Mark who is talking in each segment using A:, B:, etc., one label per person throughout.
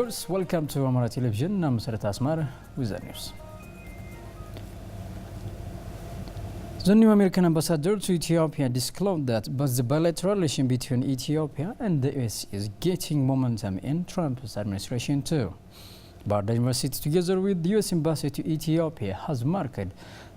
A: viewers, welcome to Amara Television. I'm Sarat Asmar with the news. The new American ambassador to Ethiopia disclosed that both the bilateral relation between Ethiopia and the US is getting momentum in Trump's administration too. Bahardar University, together with the US Embassy to Ethiopia, has marked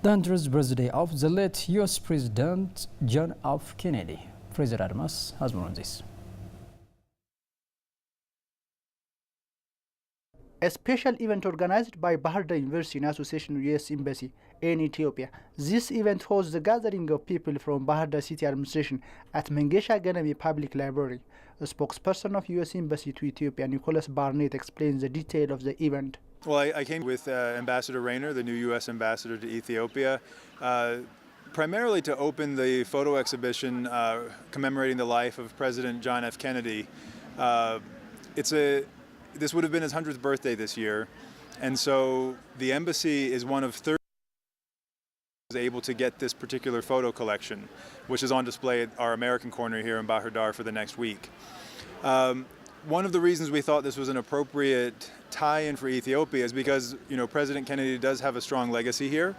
A: the 100th birthday of the late US President John F. Kennedy. Fraser Adams has more on this.
B: A special event organized by Bahardar University in association with US Embassy in Ethiopia. This event hosts the gathering of people from Bahardar City Administration at Mengesha Ganemi Public Library. A spokesperson of US Embassy to Ethiopia, Nicholas Barnett, explains the detail of the event.
C: Well, I came with Ambassador Rayner, the new US Ambassador to Ethiopia, primarily to open the photo exhibition commemorating the life of President John F. Kennedy. This would have been his 100th birthday this year, and so the embassy is one of 30 able to get this particular photo collection, which is on display at our American corner here in Bahardar for the next week. One of the reasons we thought this was an appropriate tie-in for Ethiopia is because, President Kennedy does have a strong legacy here.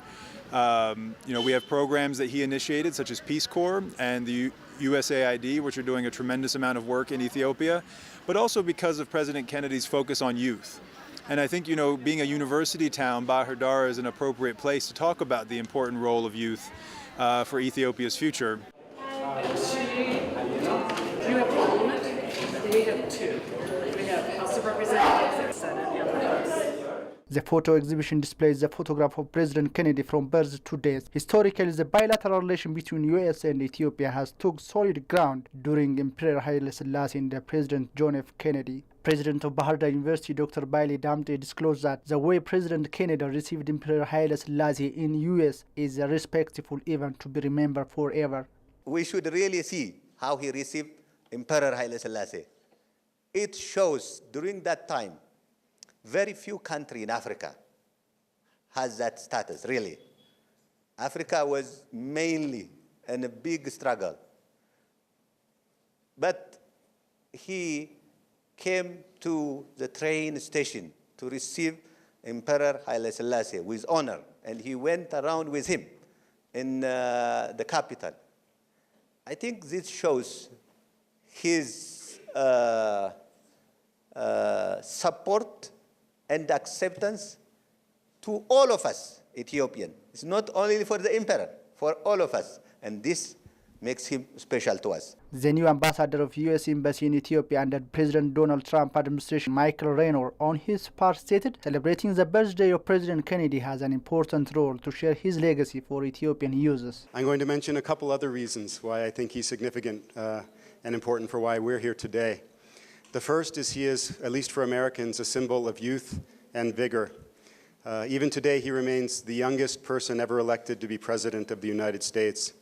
C: We have programs that he initiated, such as Peace Corps and the USAID, which are doing a tremendous amount of work in Ethiopia, but also because of President Kennedy's focus on youth. And I think, being a university town, Bahardar is an appropriate place to talk about the important role of youth for Ethiopia's future.
D: You have Parliament, and we have two. We have House of Representatives and Senate and the House.
B: The photo exhibition displays the photograph of President Kennedy from birth to death. Historically, the bilateral relation between US and Ethiopia has took solid ground during Emperor Haile Selassie and President John F. Kennedy. President of Bahardar University, Dr. Bailey Damte, disclosed that the way President Kennedy received Emperor Haile Selassie in US is a respectful event to be remembered forever.
E: We should really see how he received Emperor Haile Selassie. It shows during that time, very few countries in Africa has that status, really. Africa was mainly in a big struggle. But he came to the train station to receive Emperor Haile Selassie with honor, and he went around with him in the capital. I think this shows his support and acceptance to all of us, Ethiopian. It's not only for the emperor, for all of us. And this makes him special to us.
B: The new ambassador of US Embassy in Ethiopia under President Donald Trump administration, Michael Raynor, on his part stated, celebrating the birthday of President Kennedy has an important role to share his legacy for Ethiopian users.
F: I'm going to mention a couple other reasons why I think he's significant and important for why we're here today. The first is he is, at least for Americans, a symbol of youth and vigor. Even today, he remains the youngest person ever elected to be President of the United States.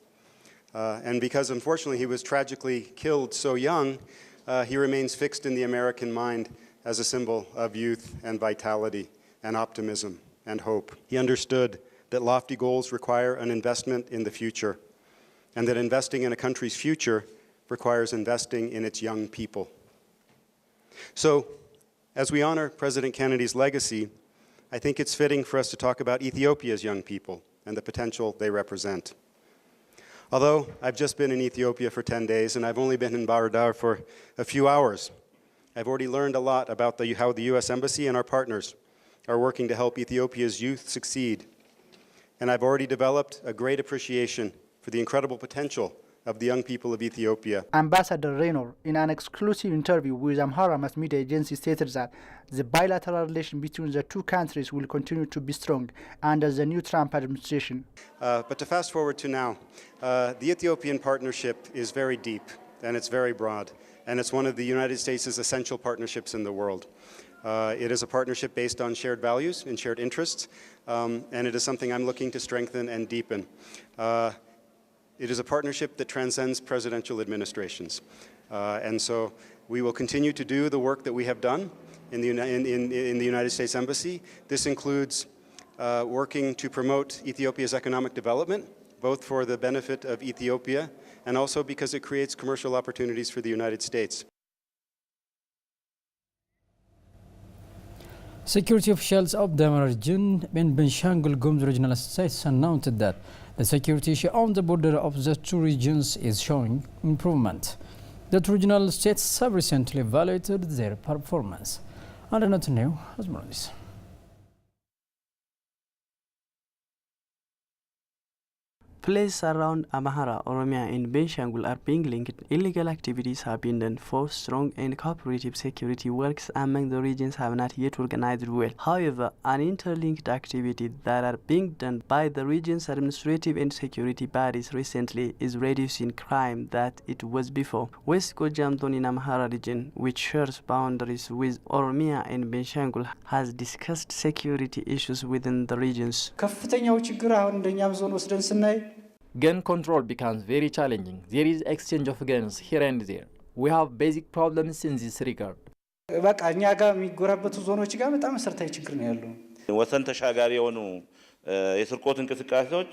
F: And because, unfortunately, he was tragically killed so young, he remains fixed in the American mind as a symbol of youth and vitality and optimism and hope. He understood that lofty goals require an investment in the future, and that investing in a country's future requires investing in its young people. So, as we honor President Kennedy's legacy, I think it's fitting for us to talk about Ethiopia's young people and the potential they represent. Although I've just been in Ethiopia for 10 days and I've only been in Bahardar for a few hours, I've already learned a lot about how the US Embassy and our partners are working to help Ethiopia's youth succeed. And I've already developed a great appreciation for the incredible potential of the young people of Ethiopia.
B: Ambassador Raynor, in an exclusive interview with Amhara mass media agency, stated that the bilateral relation between the two countries will continue to be strong under the new Trump administration.
F: But to fast forward to now, the Ethiopian partnership is very deep and it's very broad, and it's one of the United States' essential partnerships in the world. It is a partnership based on shared values and shared interests, and it is something I'm looking to strengthen and deepen. It is a partnership that transcends presidential administrations. And so we will continue to do the work that we have done in the United States Embassy. This includes working to promote Ethiopia's economic development, both for the benefit of Ethiopia and also because it creates commercial opportunities for the United States.
A: Security officials of the region in Benshangul Gumuz regional states announced that the security issue on the border of the two regions is showing improvement. The two regional states have recently evaluated their performance. And another new has more on this.
G: Places around Amhara, Oromia and Benshangul are being linked. Illegal activities have been done for strong and cooperative security works among the regions have not yet organized well. However, an interlinked activity that are being done by the region's administrative and security bodies recently is reducing crime that it was before. West Gojam Zone in Amhara region, which shares boundaries with Oromia and Benshangul, has discussed security issues within the regions.
H: Gun control becomes very challenging. There is exchange of guns here and there. We have basic problems in this regard.
I: ወሰን ተሻጋሪ የሆኑ የስርቆት እንቅስቃሴዎች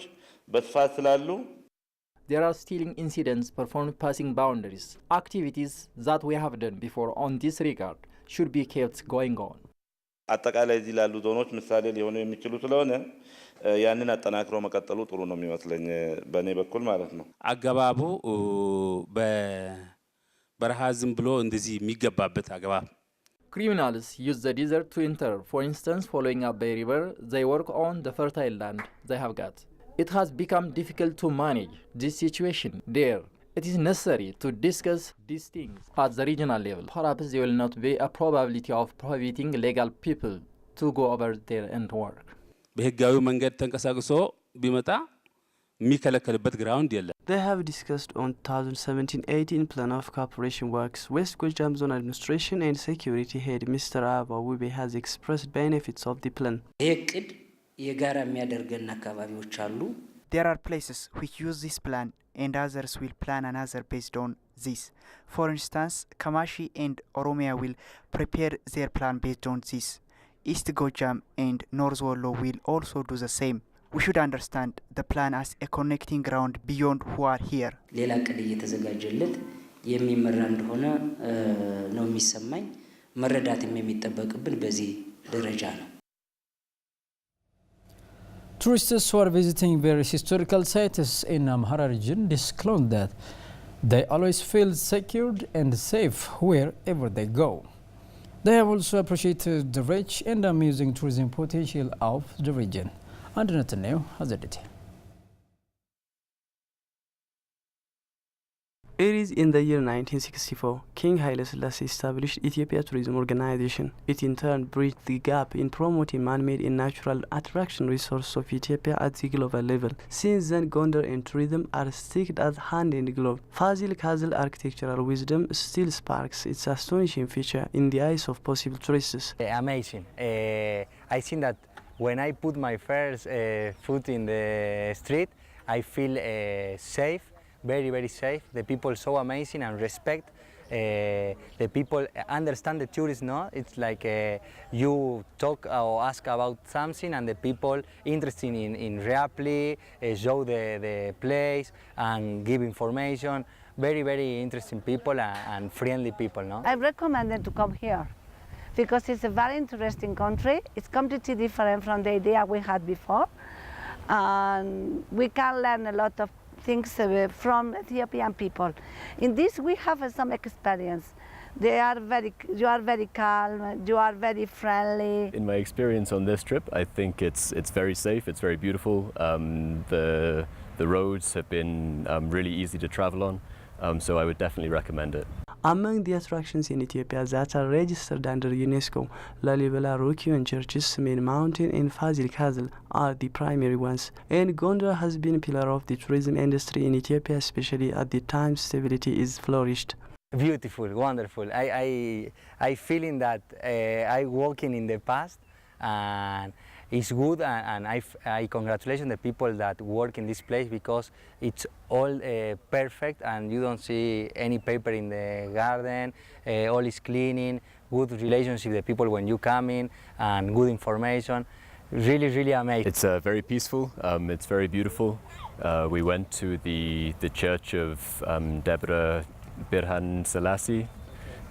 I: በስፋት ስላሉ
H: There are stealing incidents performed passing boundaries. Activities that we have done before on this regard should be kept going on.
I: አጠቃላይ እዚህ ላሉ ዞኖች ምሳሌ ሊሆኑ የሚችሉ ስለሆነ ያንን አጠናክሮ መቀጠሉ ጥሩ ነው የሚመስለኝ በእኔ በኩል ማለት ነው።
J: አገባቡ በበረሃ ዝም ብሎ እንደዚህ የሚገባበት አገባብ
H: Criminals use the desert to enter. For instance, following up a river, they work on the fertile land they have got. It has become difficult to manage this situation there. It is necessary to discuss these things at the regional level. Perhaps there will not be a probability of prohibiting legal people to go over there and work.
J: በህጋዊ መንገድ ተንቀሳቅሶ ቢመጣ የሚከለከልበት ግራውንድ የለም።
G: They have discussed on 2017-18 plan of cooperation works. West Gojam Zone Administration and Security Head Mr. Aba Wube has expressed benefits of the plan.
K: There are places which use this plan and others will plan another based on this. For instance, Kamashi and Oromia will prepare their plan based on this. East Gojam and North Wollo will also do the same. We should understand the plan as a connecting ground beyond who are here.
L: ሌላ ቅድ እየተዘጋጀለት የሚመራ እንደሆነ ነው የሚሰማኝ መረዳትም የሚጠበቅብን በዚህ ደረጃ ነው።
A: Tourists who are visiting various historical sites in Amhara region disclose that they always feel secure and safe wherever they go. They have also appreciated the rich and amazing tourism potential of the region. And Nathaniel has a detail.
G: It is in the year 1964, King Haile Selassie established Ethiopia Tourism Organization. It in turn bridged the gap in promoting man-made and natural attraction resources of Ethiopia at the global level. Since then, Gondar and tourism are sticked as hand in glove. Fazil Castle architectural wisdom still sparks its astonishing feature in the eyes of possible tourists.
M: Amazing. I think that when I put my first foot in the street, I feel safe. Very, very safe. The people so amazing and respect. The people understand the tourists, no? It's like you talk or ask about something and the people interested in rapidly show the place and give information. Very, very interesting people and friendly people, no?
N: I recommend them to come here because it's a very interesting country. It's completely different from the idea we had before. And we can learn a lot of things from Ethiopian people. In this we have some experience. You are very calm, you are very friendly.
O: In my experience on this trip, I think it's very safe, it's very beautiful. The roads have been really easy to travel on, so I would definitely recommend it.
G: Among the attractions in Ethiopia that are registered under UNESCO, Lalibela Rokion Churches, Main Mountain and Fazil Castle are the primary ones. And Gondar has been a pillar of the tourism industry in Ethiopia, especially at the time stability is flourished.
M: Beautiful, wonderful. I feeling that I walking in the past and it's good and I congratulate the people that work in this place because it's all perfect and you don't see any paper in the garden, all is cleaning, good relationship with the people when you come in and good information. Really, really amazing.
O: It's very peaceful, it's very beautiful. We went to the church of Debre Birhan Selassie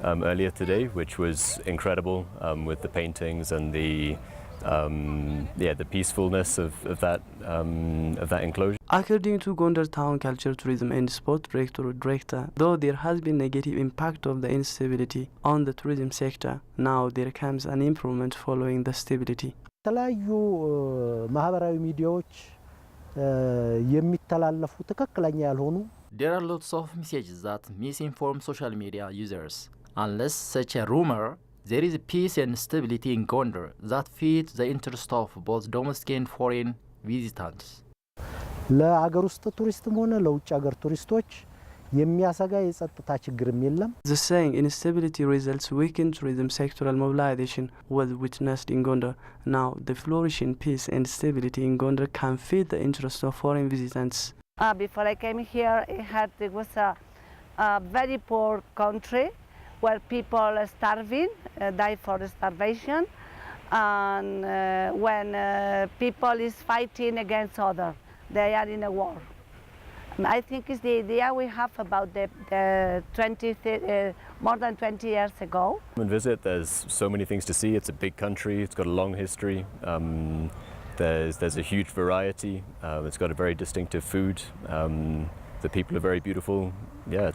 O: earlier today, which was incredible with the paintings and the peacefulness of that enclosure.
G: According to Gondar Town Culture, Tourism and Sport Director, though there has been negative impact of the instability on the tourism sector, now there comes an improvement following the stability.
P: የተለያዩ ማህበራዊ ሚዲያዎች የሚተላለፉ ትክክለኛ ያልሆኑ
H: There are lots of messages that misinform social media users. Unless such a rumor, there is peace and stability in Gondar that feed the interest of both domestic and foreign visitors.
P: ለአገር ውስጥ ቱሪስትም ሆነ ለውጭ ሀገር ቱሪስቶች የሚያሰጋ የጸጥታ ችግርም የለም.
G: The saying instability results weakened tourism sectoral mobilization was witnessed in Gondar. Now the flourishing peace and stability in Gondar can feed the interest of foreign visitors.
N: Before I came here, I heard it was a very poor country where people are starving, die for starvation, and when people is fighting against other, they are in a war. I think it's the idea we have about the more than 20 years ago.
O: And visit, there's so many things to see. It's a big country, it's got a long history. There's a huge variety. It's got a very distinctive food. The people are very beautiful. Yeah,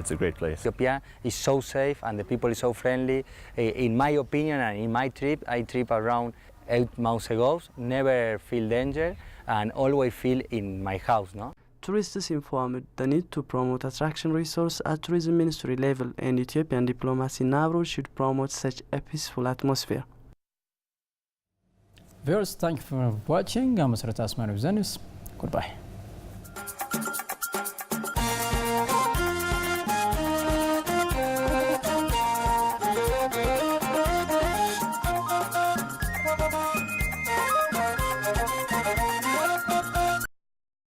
O: it's a great place.
M: Ethiopia is so safe and the people is so friendly. In my opinion and in my trip, I trip around 8 months ago, never feel danger and always feel in my house, no?
G: Tourists informed the need to promote attraction resource at tourism ministry level, and Ethiopian diplomacy now should promote such a peaceful atmosphere.
A: Viewers, thank you for watching. I'm Mr. Tasman Goodbye.